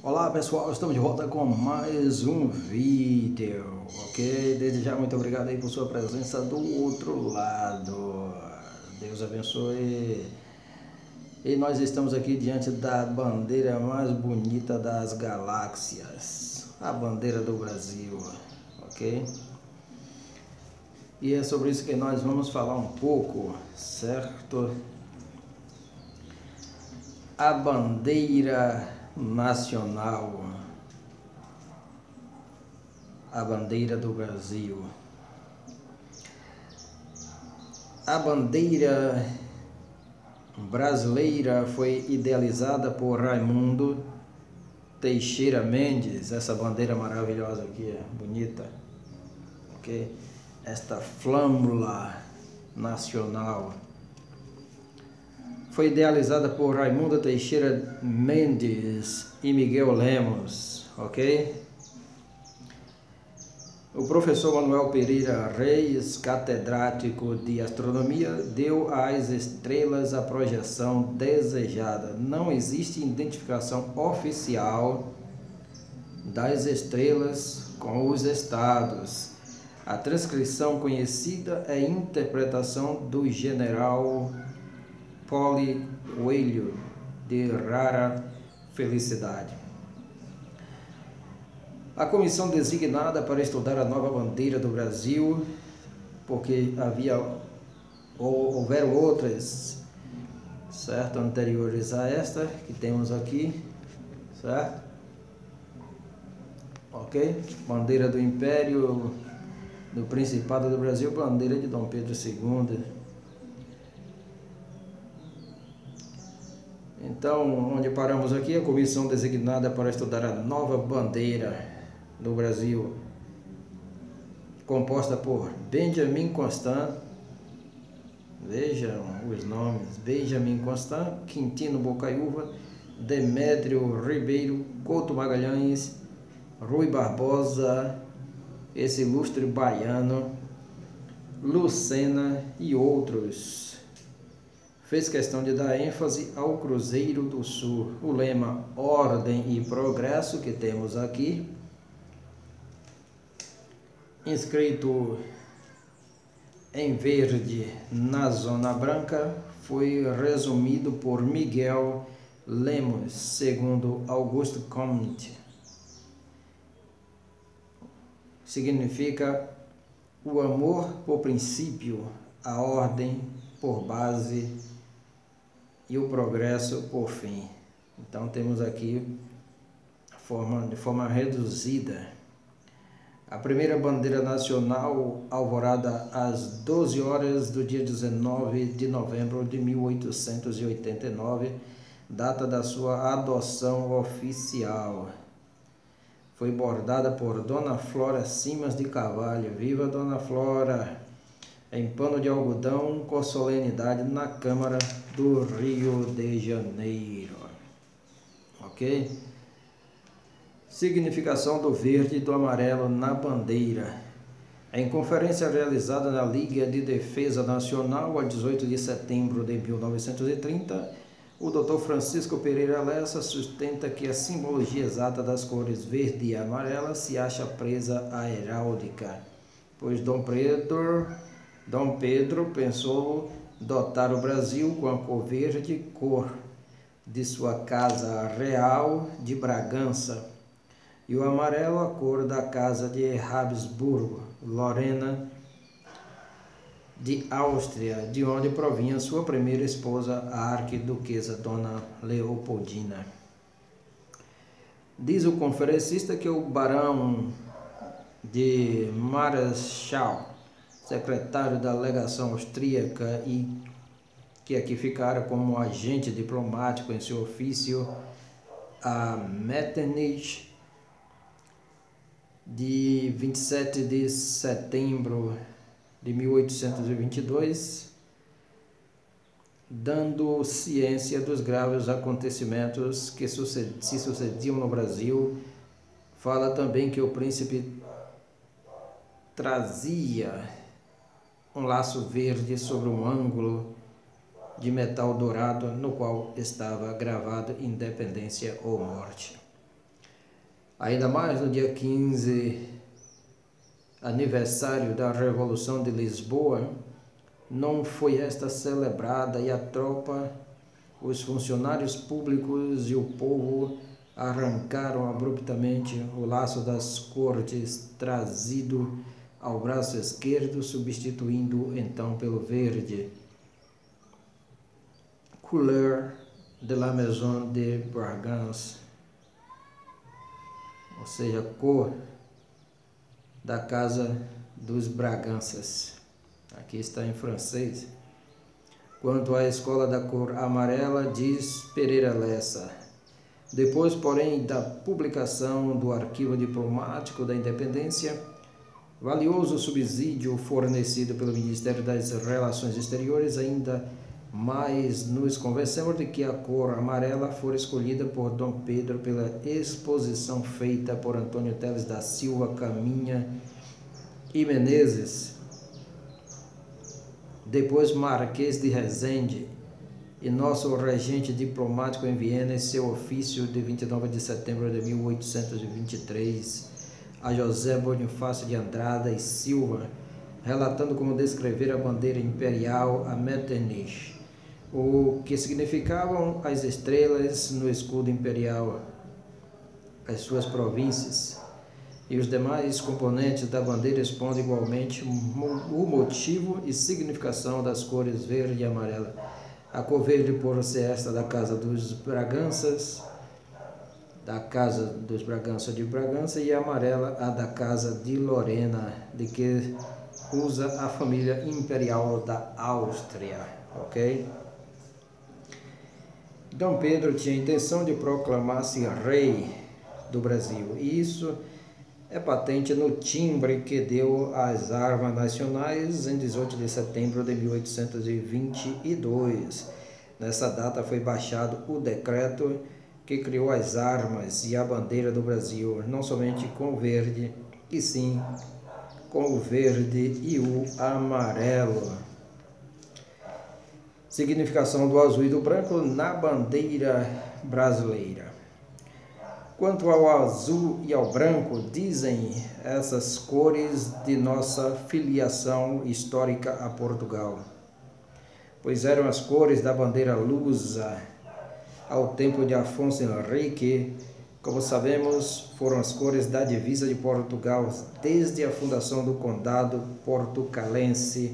Olá pessoal, estamos de volta com mais um vídeo, ok? Desde já muito obrigado aí por sua presença do outro lado. Deus abençoe. E nós estamos aqui diante da bandeira mais bonita das galáxias, a bandeira do Brasil, ok? E é sobre isso que nós vamos falar um pouco, certo? A bandeira nacional, a bandeira do Brasil. A bandeira brasileira foi idealizada por Raimundo Teixeira Mendes, essa bandeira maravilhosa aqui, bonita, ok? Esta flâmula nacional foi idealizada por Raimundo Teixeira Mendes e Miguel Lemos, ok? O professor Manuel Pereira Reis, catedrático de astronomia, deu às estrelas a projeção desejada. Não existe identificação oficial das estrelas com os estados. A transcrição conhecida é a interpretação do general Paulo Coelho, de rara felicidade. A comissão designada para estudar a nova bandeira do Brasil, porque houveram outras, certo, anteriores a esta que temos aqui, certo? Ok? Bandeira do Império, do Principado do Brasil, bandeira de Dom Pedro II. Então, onde paramos aqui, a comissão designada para estudar a nova bandeira do Brasil, composta por Benjamin Constant, vejam os nomes, Benjamin Constant, Quintino Bocaiúva, Demétrio Ribeiro, Couto Magalhães, Rui Barbosa, esse ilustre baiano, Lucena e outros. Fez questão de dar ênfase ao Cruzeiro do Sul. O lema Ordem e Progresso, que temos aqui, inscrito em verde na zona branca, foi resumido por Miguel Lemos, segundo Auguste Comte. Significa o amor por princípio, a ordem por base e o progresso por fim. Então temos aqui de forma reduzida. A primeira bandeira nacional, alvorada às 12 horas do dia 19 de novembro de 1889, data da sua adoção oficial. Foi bordada por Dona Flora Simas de Carvalho. Viva Dona Flora! Em pano de algodão, com solenidade na Câmara do Rio de Janeiro. Ok? Significação do verde e do amarelo na bandeira. Em conferência realizada na Liga de Defesa Nacional, a 18 de setembro de 1930, o Dr. Francisco Pereira Lessa sustenta que a simbologia exata das cores verde e amarela se acha presa à heráldica, pois Dom Pedro pensou dotar o Brasil com a cor verde, cor de sua casa real de Bragança, e o amarelo a cor da casa de Habsburgo, Lorena de Áustria, de onde provinha sua primeira esposa, a arquiduquesa Dona Leopoldina. Diz o conferencista que o barão de Marechal, secretário da legação austríaca e que aqui ficara como agente diplomático em seu ofício a Metternich, de 27 de setembro de 1822, dando ciência dos graves acontecimentos que se sucediam no Brasil. Fala também que o príncipe trazia um laço verde sobre um ângulo de metal dourado, no qual estava gravado Independência ou Morte. Ainda mais no dia 15, aniversário da Revolução de Lisboa, não foi esta celebrada e a tropa, os funcionários públicos e o povo arrancaram abruptamente o laço das cortes trazido ao braço esquerdo, substituindo então pelo verde. Couleur de la Maison de Bragança, ou seja, cor da Casa dos Braganças. Aqui está em francês. Quanto à escola da cor amarela, diz Pereira Lessa. Depois, porém, da publicação do Arquivo Diplomático da Independência, valioso subsídio fornecido pelo Ministério das Relações Exteriores, ainda mais nos convencemos de que a cor amarela fora escolhida por Dom Pedro pela exposição feita por Antônio Teles da Silva Caminha e Menezes, depois Marquês de Rezende, e nosso regente diplomático em Viena, em seu ofício de 29 de setembro de 1823, a José Bonifácio de Andrada e Silva, relatando como descrever a bandeira imperial a Metternich, o que significavam as estrelas no escudo imperial, as suas províncias, e os demais componentes da bandeira expõem igualmente o motivo e significação das cores verde e amarela. A cor verde por ser esta da Casa dos Braganças, de Bragança, e a amarela a da Casa de Lorena, de que usa a família imperial da Áustria, ok? Dom Pedro tinha a intenção de proclamar-se rei do Brasil, e isso é patente no timbre que deu às armas nacionais em 18 de setembro de 1822. Nessa data foi baixado o decreto que criou as armas e a bandeira do Brasil, não somente com o verde, e sim com o verde e o amarelo. Significação do azul e do branco na bandeira brasileira. Quanto ao azul e ao branco, dizem essas cores de nossa filiação histórica a Portugal, pois eram as cores da bandeira lusa ao tempo de Afonso Henrique. Como sabemos, foram as cores da divisa de Portugal desde a fundação do condado portucalense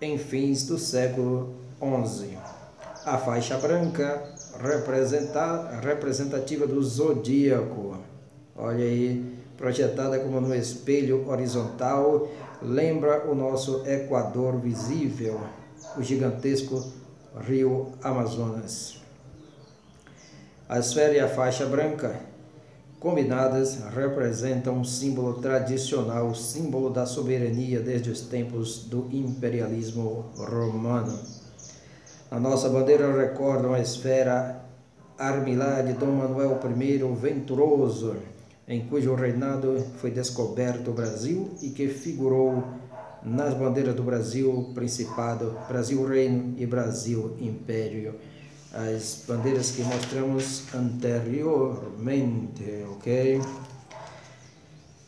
em fins do século XI. A faixa branca representativa do zodíaco, olha aí, projetada como no espelho horizontal, lembra o nosso Equador visível, o gigantesco rio Amazonas. A esfera e a faixa branca, combinadas, representam um símbolo tradicional, símbolo da soberania desde os tempos do imperialismo romano. A nossa bandeira recorda uma esfera armilar de Dom Manuel I Venturoso, em cujo reinado foi descoberto o Brasil e que figurou nas bandeiras do Brasil Principado, Brasil Reino e Brasil Império. As bandeiras que mostramos anteriormente, ok?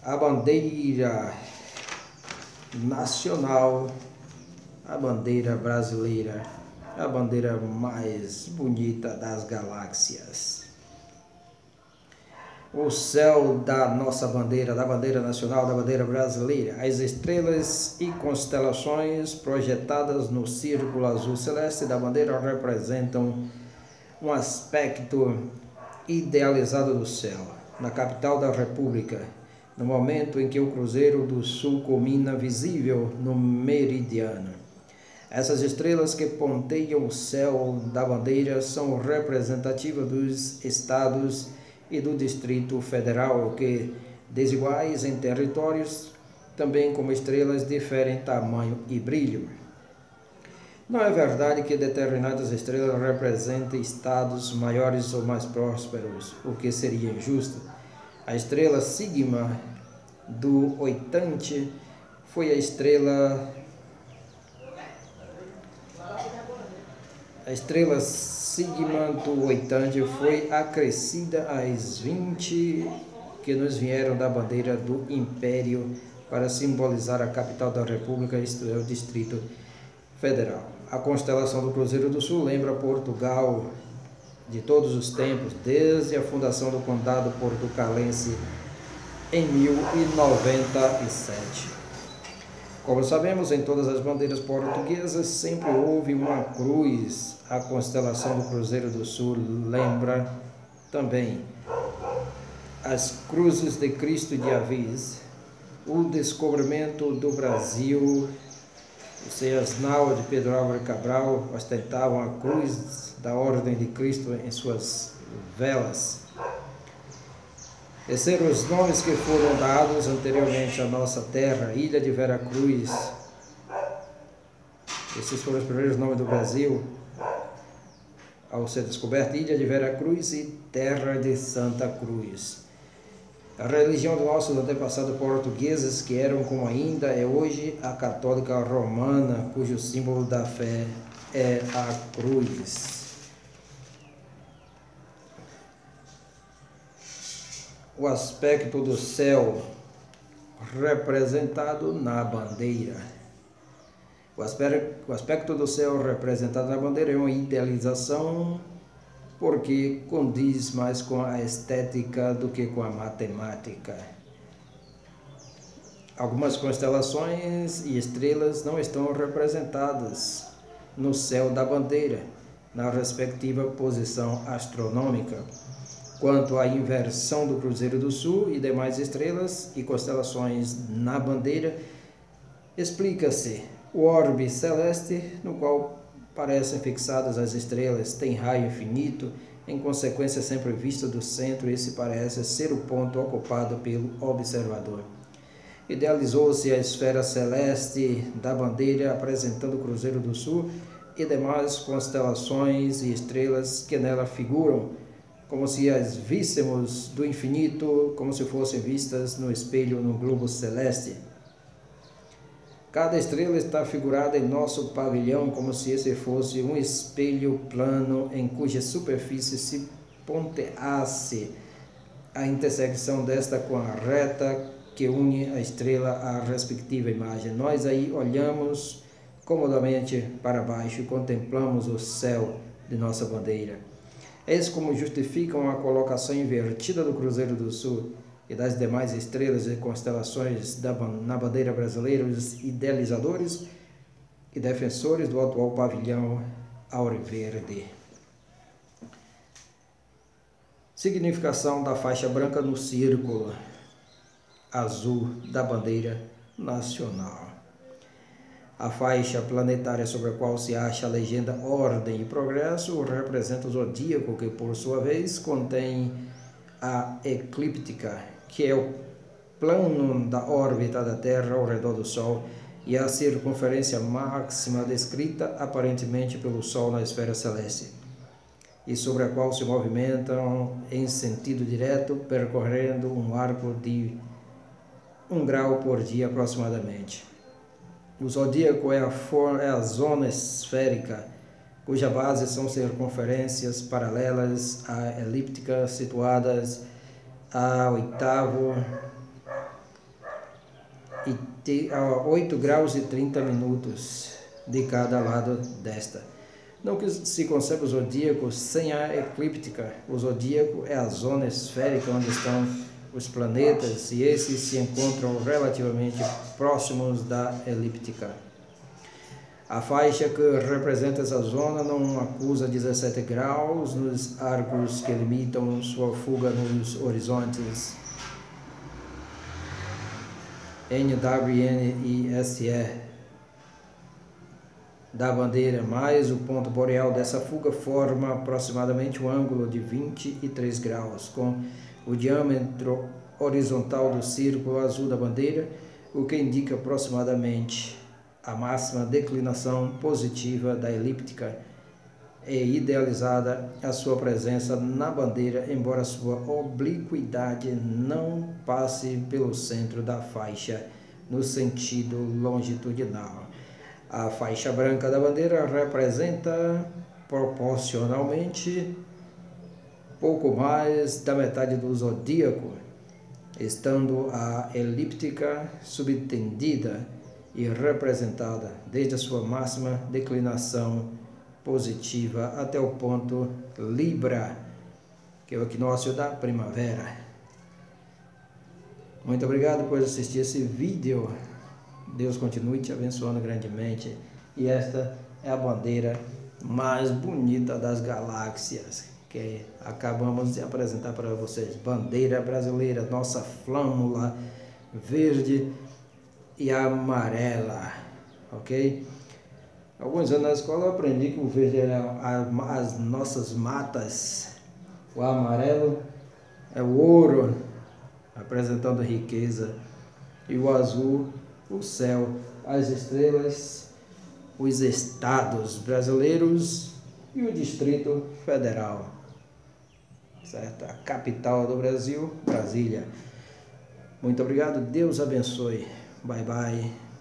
A bandeira nacional, a bandeira brasileira, a bandeira mais bonita das galáxias. O céu da nossa bandeira, da bandeira nacional, da bandeira brasileira, as estrelas e constelações projetadas no círculo azul celeste da bandeira representam um aspecto idealizado do céu, na capital da República, no momento em que o Cruzeiro do Sul culmina visível no meridiano. Essas estrelas que ponteiam o céu da bandeira são representativas dos estados e do Distrito Federal, que, desiguais em territórios, também como estrelas diferem tamanho e brilho. Não é verdade que determinadas estrelas representem estados maiores ou mais prósperos, o que seria injusto. A estrela Sigma do Oitante foi a estrela Sigma do Oitante foi acrescida às 20 que nos vieram da bandeira do Império para simbolizar a capital da República, isto é, o Distrito Federal. A constelação do Cruzeiro do Sul lembra Portugal de todos os tempos, desde a fundação do Condado Portucalense em 1097. Como sabemos, em todas as bandeiras portuguesas sempre houve uma cruz. A constelação do Cruzeiro do Sul lembra também as cruzes de Cristo de Assis, o descobrimento do Brasil. As naus de Pedro Álvares Cabral ostentavam a cruz da Ordem de Cristo em suas velas. Esses eram os nomes que foram dados anteriormente à nossa terra, Ilha de Vera Cruz. Esses foram os primeiros nomes do Brasil ao ser descoberto, Ilha de Vera Cruz e Terra de Santa Cruz. A religião dos nossos antepassados portugueses, que eram como ainda é hoje a católica romana, cujo símbolo da fé é a cruz. O aspecto do céu representado na bandeira. O aspecto do céu representado na bandeira é uma idealização, porque condiz mais com a estética do que com a matemática. Algumas constelações e estrelas não estão representadas no céu da bandeira, na respectiva posição astronômica. Quanto à inversão do Cruzeiro do Sul e demais estrelas e constelações na bandeira, explica-se: o orbe celeste, no qual parecem fixadas as estrelas, tem raio infinito, em consequência sempre visto do centro, esse parece ser o ponto ocupado pelo observador. Idealizou-se a esfera celeste da bandeira, apresentando o Cruzeiro do Sul e demais constelações e estrelas que nela figuram, como se as víssemos do infinito, como se fossem vistas no espelho no globo celeste. Cada estrela está figurada em nosso pavilhão como se esse fosse um espelho plano em cuja superfície se ponteasse a intersecção desta com a reta que une a estrela à respectiva imagem. Nós aí olhamos comodamente para baixo e contemplamos o céu de nossa bandeira. Eis como justificam a colocação invertida do Cruzeiro do Sul e das demais estrelas e constelações na bandeira brasileira, os idealizadores e defensores do atual pavilhão auriverde. Significação da faixa branca no círculo azul da bandeira nacional. A faixa planetária sobre a qual se acha a legenda Ordem e Progresso representa o zodíaco, que por sua vez contém a eclíptica, que é o plano da órbita da Terra ao redor do Sol, e a circunferência máxima descrita aparentemente pelo Sol na esfera celeste, e sobre a qual se movimentam em sentido direto, percorrendo um arco de 1 grau por dia aproximadamente. O zodíaco é a zona esférica, cuja base são circunferências paralelas à elíptica situadas a 8 graus e 30 minutos de cada lado desta. Não que se conceba o zodíaco sem a eclíptica. O zodíaco é a zona esférica onde estão os planetas e esses se encontram relativamente próximos da elíptica. A faixa que representa essa zona não acusa 17 graus nos arcos que limitam sua fuga nos horizontes NWN e SE da bandeira, mais o ponto boreal dessa fuga forma aproximadamente um ângulo de 23 graus, com o diâmetro horizontal do círculo azul da bandeira, o que indica aproximadamente a máxima declinação positiva da elíptica. É idealizada a sua presença na bandeira, embora sua obliquidade não passe pelo centro da faixa no sentido longitudinal. A faixa branca da bandeira representa proporcionalmente pouco mais da metade do zodíaco. estando a elíptica subtendida e representada desde a sua máxima declinação positiva até o ponto Libra, que é o equinócio da primavera. Muito obrigado por assistir esse vídeo. Deus continue te abençoando grandemente. E esta é a bandeira mais bonita das galáxias que acabamos de apresentar para vocês. Bandeira brasileira, nossa flâmula verde e amarela, ok? Alguns anos na escola eu aprendi que o verde era as nossas matas, o amarelo é o ouro, apresentando riqueza, e o azul, o céu, as estrelas, os estados brasileiros e o Distrito Federal, certo? A capital do Brasil, Brasília. Muito obrigado, Deus abençoe. Bye, bye.